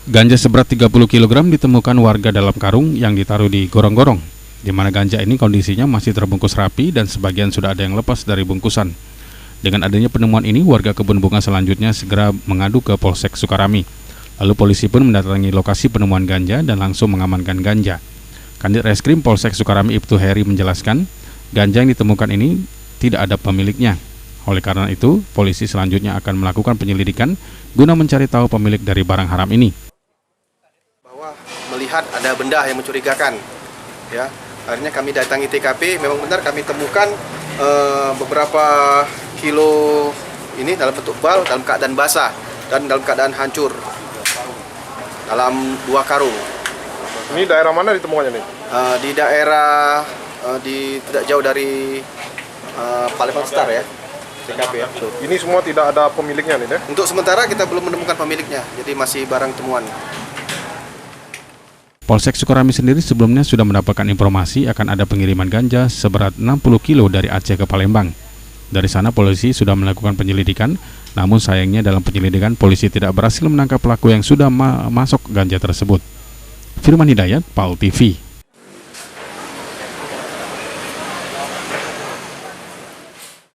Ganja seberat 30 kg ditemukan warga dalam karung yang ditaruh di gorong-gorong, di mana ganja ini kondisinya masih terbungkus rapi dan sebagian sudah ada yang lepas dari bungkusan. Dengan adanya penemuan ini, warga Kebun Bunga selanjutnya segera mengadu ke Polsek Sukarami. Lalu polisi pun mendatangi lokasi penemuan ganja dan langsung mengamankan ganja. Kanit Reskrim Polsek Sukarami Ibtu Heri menjelaskan, ganja yang ditemukan ini tidak ada pemiliknya. Oleh karena itu, polisi selanjutnya akan melakukan penyelidikan guna mencari tahu pemilik dari barang haram ini. Melihat ada benda yang mencurigakan, ya, akhirnya kami datangi TKP. Memang benar kami temukan beberapa kilo ini dalam bentuk bal, dalam keadaan basah dan dalam keadaan hancur dalam 2 karung. Ini daerah mana ditemukannya nih? Di daerah tidak jauh dari Palembang Star ya, TKP ya. Ini semua tidak ada pemiliknya nih deh? Untuk sementara kita belum menemukan pemiliknya, jadi masih barang temuan. Polsek Sukarami sendiri sebelumnya sudah mendapatkan informasi akan ada pengiriman ganja seberat 60 kilo dari Aceh ke Palembang. Dari sana polisi sudah melakukan penyelidikan, namun sayangnya dalam penyelidikan polisi tidak berhasil menangkap pelaku yang sudah masuk ganja tersebut. Firman Hidayat, PAL TV.